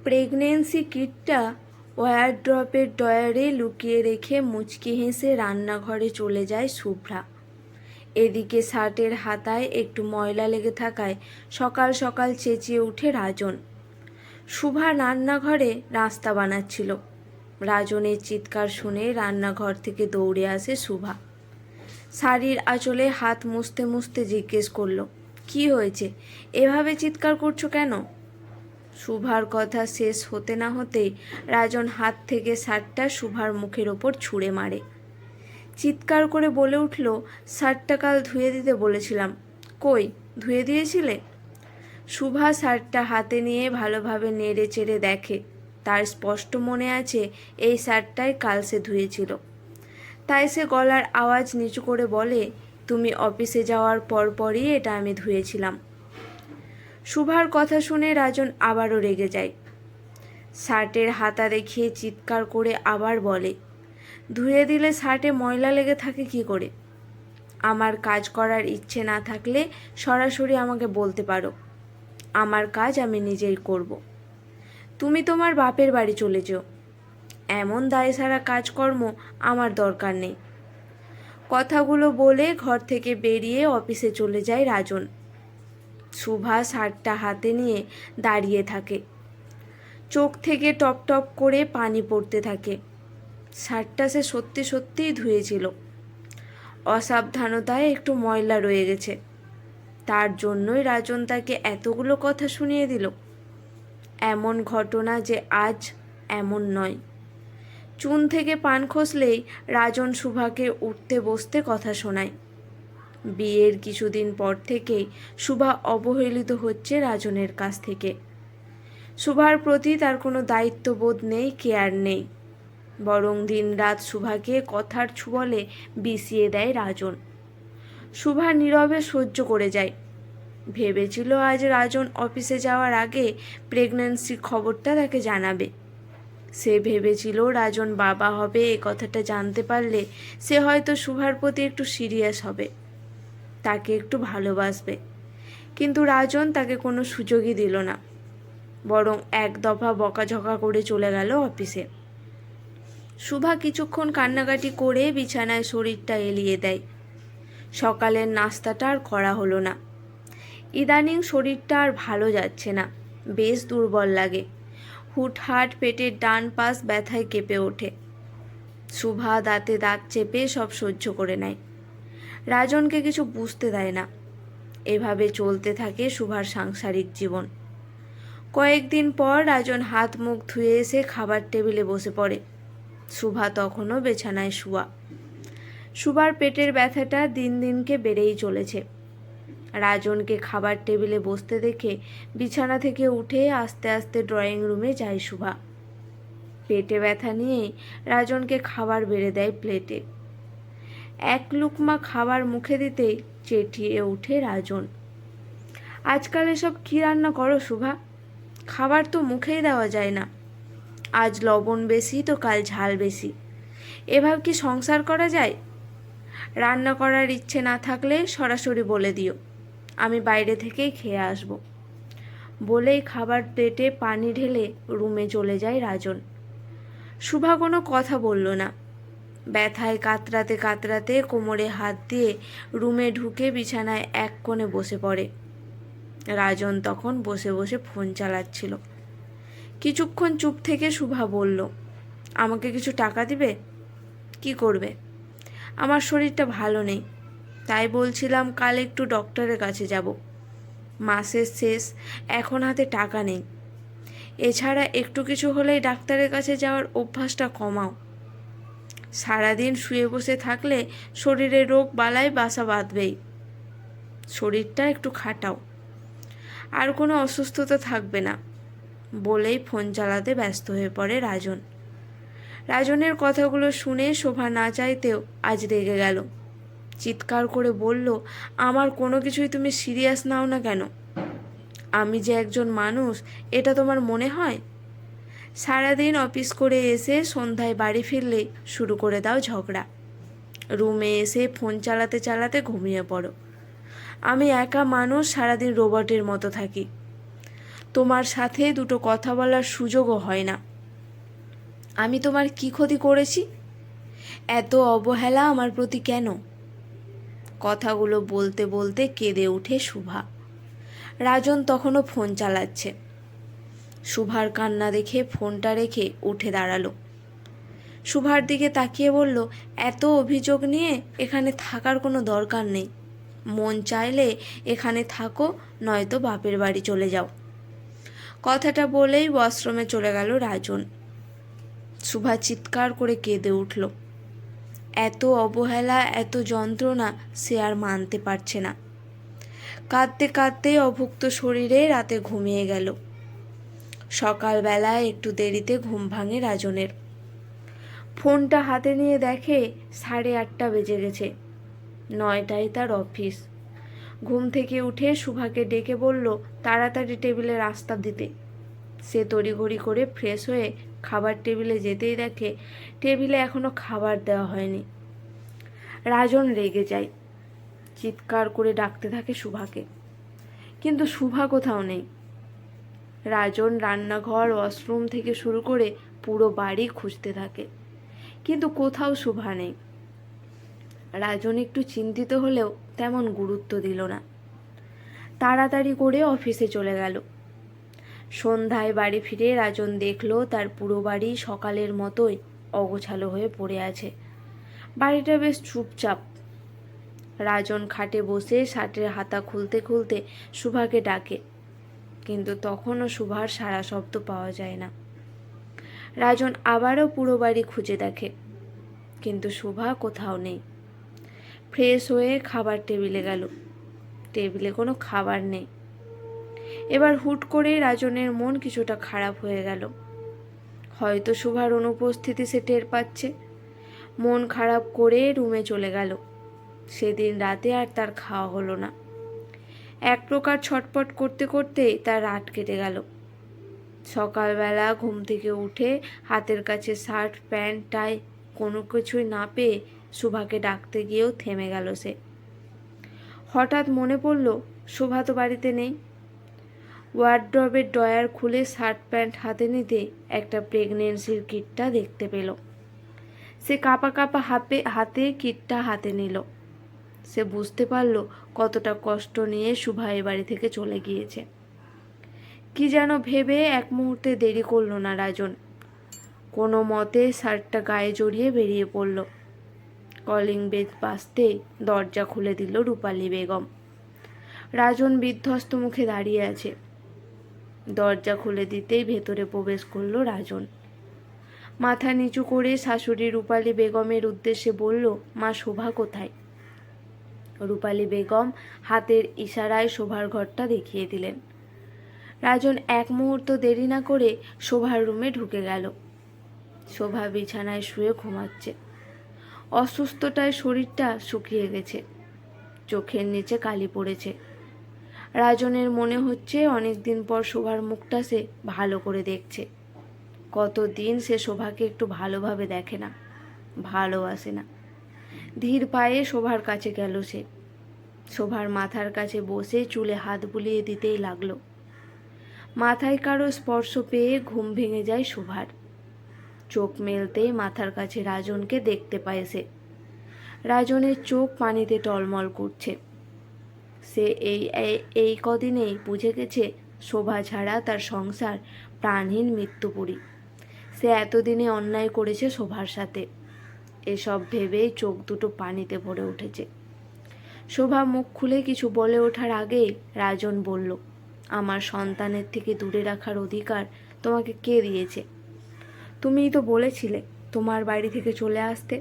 Pregnancy কিটটা ওয়ারড্রপের ড্রয়ারে লুকিয়ে রেখে মুচকি হেসে রান্নাঘরে চলে যায় শুভ্রা। এদিকে শার্টের হাতায় একটু ময়লা লেগে থাকায় সকাল সকাল চেঁচিয়ে উঠে রাজন। শুভা রান্নাঘরে নাস্তা বানাচ্ছিল। রাজনের চিৎকার শুনে রান্নাঘর থেকে দৌড়ে আসে শুভা। শাড়ির আঁচলে হাত মুছতে মুছতে জিজ্ঞেস করলো, কি হয়েছে, এভাবে চিৎকার করছো কেন? শুভার কথা শেষ হতে না হতেই রাজন হাত থেকে শার্টটা শুভার মুখের ওপর ছুঁড়ে মারে। চিৎকার করে বলে উঠল, শার্টটা কাল ধুয়ে দিতে বলেছিলাম, কই ধুয়ে দিয়েছিলে? শুভা শার্টটা হাতে নিয়ে ভালোভাবে নেড়ে চেড়ে দেখে। তার স্পষ্ট মনে আছে এই শার্টটাই কাল সে ধুয়েছিল। তাই সে গলার আওয়াজ নিচু করে বলে, তুমি অফিসে যাওয়ার পরপরই এটা আমি ধুয়েছিলাম। শুভার কথা শুনে রাজন আবারও রেগে যায়। শার্টের হাতা দেখিয়ে চিৎকার করে আবার বলে, ধুয়ে দিলে শার্টে ময়লা লেগে থাকে কি করে? আমার কাজ করার ইচ্ছে না থাকলে সরাসরি আমাকে বলতে পারো, আমার কাজ আমি নিজেই করব। তুমি তোমার বাপের বাড়ি চলে যেও, এমন দায়সারা কাজকর্ম আমার দরকার নেই। কথাগুলো বলে ঘর থেকে বেরিয়ে অফিসে চলে যায় রাজন। শুভা শার্টটা হাতে নিয়ে দাঁড়িয়ে থাকে। চোখ থেকে টপ টপ করে পানি পড়তে থাকে। শার্টটা সে সত্যি সত্যিই ধুয়েছিল। অসাবধানতায় একটু ময়লা রয়ে গেছে, তার জন্যই রাজন তাকে এতগুলো কথা শুনিয়ে দিল। এমন ঘটনা যে আজ এমন নয়। চুন থেকে পান খসলেই রাজন শুভাকে উঠতে বসতে কথা শোনায়। বিয়ের কিছুদিন পর থেকেই শুভা অবহেলিত হচ্ছে রাজনের কাছ থেকে। শুভার প্রতি তার কোনো দায়িত্ববোধ নেই, কেয়ার নেই, বরং দিনরাত শুভাকে কথার ছুবলে বিছিয়ে দেয় রাজন। শুভা নীরবে সহ্য করে যায়। ভেবেছিল আজ রাজন অফিসে যাওয়ার আগে প্রেগন্যান্সির খবরটা তাকে জানাবে। সে ভেবেছিল রাজন বাবা হবে এ কথাটা জানতে পারলে সে হয়তো শুভার প্রতি একটু সিরিয়াস হবে, তাকে একটু ভালোবাসবে। কিন্তু রাজন তাকে কোনো সুযোগই দিল না, বরং এক দফা বকাঝকা করে চলে গেল অফিসে। শুভা কিছুক্ষণ কান্নাকাটি করে বিছানায় শরীরটা এলিয়ে দেয়। সকালের নাস্তাটা আর করা হলো না। ইদানিং শরীরটা আর ভালো যাচ্ছে না, বেশ দুর্বল লাগে। হুটহাট পেটের ডান পাশ ব্যথায় কেঁপে ওঠে। শুভা দাঁতে দাঁত চেপে সব সহ্য করে নেয়। রাজনকে কিছু বুঝতে দেয় না। এভাবে চলতে থাকে শুভার সাংসারিক জীবন। কয়েকদিন পর রাজন হাত মুখ ধুয়ে এসে খাবার টেবিলে বসে পড়ে। শুভা তখনও বিছানায় শুয়া। শুভার পেটের ব্যথাটা দিন দিনকে বেড়েই চলেছে। রাজনকে খাবার টেবিলে বসতে দেখে বিছানা থেকে উঠে আস্তে আস্তে ড্রয়িং রুমে যায় শুভা। পেটে ব্যথা নিয়ে রাজনকে খাবার বেড়ে দেয় প্লেটে। এক লুকমা খাবার মুখে দিতেই চেটিয়ে ওঠে রাজন। আজকাল এসব কী রান্না করো শুভা? খাবার তো মুখেই দেওয়া যায় না। আজ লবণ বেশি তো কাল ঝাল বেশি, এভাবে কি সংসার করা যায়? রান্না করার ইচ্ছে না থাকলে সরাসরি বলে দিও, আমি বাইরে থেকেই খেয়ে আসব। বলেই খাবার প্লেটে পানি ঢেলে রুমে চলে যায় রাজন। শুভা কোনো কথা বলল না। ব্যথায় কাতরাতে কাতরাতে কোমরে হাত দিয়ে রুমে ঢুকে বিছানায় এক কোণে বসে পড়ে। রাজন তখন বসে বসে ফোন চালাচ্ছিল। কিছুক্ষণ চুপ থেকে শুভা বলল, আমাকে কিছু টাকা দিবে? কি করবে? আমার শরীরটা ভালো নেই, তাই বলছিলাম কাল একটু ডক্টরের কাছে যাব। মাসের শেষ, এখন হাতে টাকা নেই। এছাড়া একটু কিছু হলেই ডাক্তারের কাছে যাওয়ার অভ্যাসটা কমাও। সারাদিন শুয়ে বসে থাকলে শরীরে রোগ বালাই বাসা বাঁধবেই। শরীরটা একটু খাটাও, আর কোনো অসুস্থতা থাকবে না। বলেই ফোন চালাতে ব্যস্ত হয়ে পড়ে রাজন। রাজনের কথাগুলো শুনে শোভা না চাইতেও আজ রেগে গেল। চিৎকার করে বলল, আমার কোনো কিছুই তুমি সিরিয়াস নাও না কেন? আমি যে একজন মানুষ এটা তোমার মনে হয়? সারাদিন অফিস করে এসে সন্ধ্যায় বাড়ি ফিরলে শুরু করে দাও ঝগড়া। রুমে এসে ফোন চালাতে চালাতে ঘুমিয়ে পড়ো। আমি একা মানুষ, সারাদিন রোবটের মতো থাকি। তোমার সাথে দুটো কথা বলার সুযোগও হয় না। আমি তোমার কি ক্ষতি করেছি? এত অবহেলা আমার প্রতি কেন? কথাগুলো বলতে বলতে কেঁদে ওঠে শুভা। রাজন তখনও ফোন চালাচ্ছে। শুভার কান্না দেখে ফোনটা রেখে উঠে দাঁড়ালো। শুভার দিকে তাকিয়ে বলল, এত অভিযোগ নিয়ে এখানে থাকার কোনো দরকার নেই। মন চাইলে এখানে থাকো, নয়তো বাপের বাড়ি চলে যাও। কথাটা বলেই ওয়াশরুমে চলে গেল রাজন। শুভা চিৎকার করে কেঁদে উঠল। এত অবহেলা, এত যন্ত্রণা সে আর মানতে পারছে না। কাঁদতে কাঁদতে অভুক্ত শরীরে রাতে ঘুমিয়ে গেল। সকালবেলায় একটু দেরিতে ঘুম ভাঙে রাজনের। ফোনটা হাতে নিয়ে দেখে 8:30 বেজে গেছে। 9টায় তার অফিস। ঘুম থেকে উঠে শুভাকে ডেকে বলল তাড়াতাড়ি টেবিলে নাস্তা দিতে। সে তড়িঘড়ি করে ফ্রেশ হয়ে খাবার টেবিলে যেতেই দেখে টেবিলে এখনো খাবার দেওয়া হয়নি। রাজন রেগে যায়, চিৎকার করে ডাকতে থাকে শুভাকে, কিন্তু শুভা কোথাও নেই। রাজন রান্নাঘর, ওয়াশরুম থেকে শুরু করে পুরো বাড়ি খুঁজতে থাকে, কিন্তু কোথাও শুভা নেই। রাজন একটু চিন্তিত হলেও তেমন গুরুত্ব দিল না। তাড়াতাড়ি করে অফিসে চলে গেল। সন্ধ্যায় বাড়ি ফিরে রাজন দেখল তার পুরো বাড়ি সকালের মতোই অগোছালো হয়ে পড়ে আছে। বাড়িটা বেশ চুপচাপ। রাজন খাটে বসে শার্টের হাতা খুলতে খুলতে শুভাকে ডাকে, কিন্তু তখনও শুভার সাড়া শব্দ পাওয়া যায় না। রাজন আবারও পুরো বাড়ি খুঁজে দেখে, কিন্তু শুভা কোথাও নেই। ফ্রেশ হয়ে খাবার টেবিলে গেল। টেবিলে কোনো খাবার নেই। এবার হুট করে রাজনের মন কিছুটা খারাপ হয়ে গেল। হয়তো শুভার অনুপস্থিতি সে টের পাচ্ছে। মন খারাপ করে রুমে চলে গেল। সেদিন রাতে আর তার খাওয়া হলো না। এক প্রকার ছটপট করতে করতেই তার রাত কেটে গেল। সকালবেলা ঘুম থেকে উঠে হাতের কাছে শার্ট, প্যান্ট, টাই কোনো কিছুই না পেয়ে শুভাকে ডাকতে গিয়েও থেমে গেল সে। হঠাৎ মনে পড়ল শোভা তো বাড়িতে নেই। ওয়ার্ডরোবের ড্রয়ার খুলে শার্ট প্যান্ট হাতে নিতে একটা প্রেগনেন্সির কিটটা দেখতে পেল। সে কাঁপা কাঁপা হাতে কিটটা হাতে নিল। সে বুঝতে পারল কতটা কষ্ট নিয়ে শুভা এ বাড়ি থেকে চলে গিয়েছে। কি যেন ভেবে এক মুহূর্তে দেরি করল না রাজন। কোনো মতে শার্টটা গায়ে জড়িয়ে বেরিয়ে পড়ল। কলিং বেল বাজতেই দরজা খুলে দিল রূপালী বেগম। রাজন বিধ্বস্ত মুখে দাঁড়িয়ে আছে। দরজা খুলে দিতেই ভেতরে প্রবেশ করল রাজন। মাথা নিচু করে শাশুড়ি রূপালী বেগমের উদ্দেশ্যে বলল, মা শোভা কোথায়? রূপালী বেগম হাতের ইশারায় শোভার ঘরটা দেখিয়ে দিলেন। রাজন এক মুহূর্ত দেরি না করে শোভার রুমে ঢুকে গেল। শোভা বিছানায় শুয়ে ঘুমাচ্ছে। অসুস্থতায় শরীরটা শুকিয়ে গেছে, চোখের নিচে কালি পড়েছে। রাজনের মনে হচ্ছে অনেকদিন পর শোভার মুখটা সে ভালো করে দেখছে। কতদিন সে শোভাকে একটু ভালোভাবে দেখে না, ভালোবাসে না। ধীর পায়ে শোভার কাছে গেল সে। শোভার মাথার কাছে বসে চুলে হাত বুলিয়ে দিতেই লাগলো। মাথায় কারো স্পর্শ পেয়ে ঘুম ভেঙে যায় শোভার। চোখ মেলতেই মাথার কাছে রাজনকে দেখতে পায় সে। রাজনের চোখ পানিতে টলমল করছে। সে এই কদিনেই বুঝে গেছে শোভা ছাড়া তার সংসার প্রাণহীন মৃত্যুপুরী। সে এতদিনে অন্যায় করেছে শোভার সাথে। এসব ভেবেই চোখ দুটো পানিতে ভরে উঠেছে। শোভা মুখ খুলে কিছু বলে ওঠার আগেই রাজন বলল, আমার সন্তানের থেকে দূরে রাখার অধিকার তোমাকে কে দিয়েছে? তুমিই তো বলেছিলে তোমার বাড়ি থেকে চলে আসতে।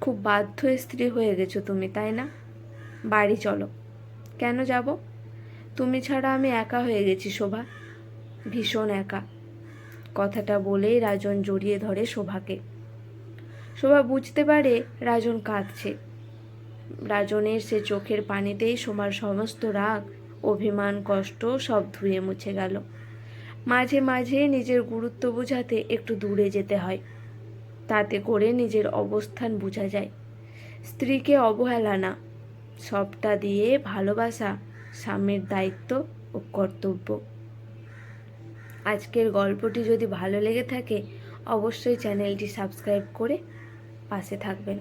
খুব বাধ্য স্ত্রী হয়ে গেছো তুমি, তাই না? বাড়ি চলো। কেন যাব? তুমি ছাড়া আমি একা হয়ে গেছি শোভা, ভীষণ একা। কথাটা বলেই রাজন জড়িয়ে ধরে শোভাকে। শোভা বুঝতে পারে রাজন কাঁদছে। রাজনের সে চোখের পানিতেই শোভার সমস্ত রাগ, অভিমান, কষ্ট সব ধুয়ে মুছে গেল। মাঝে মাঝে নিজের গুরুত্ব বোঝাতে একটু দূরে যেতে হয়, তাতে করে নিজের অবস্থান বোঝা যায়। স্ত্রীকে অবহেলা না, সবটা দিয়ে ভালোবাসা স্বামীর দায়িত্ব ও কর্তব্য। আজকের গল্পটি যদি ভালো লেগে থাকে অবশ্যই চ্যানেলটি সাবস্ক্রাইব করে পাশে থাকবেন।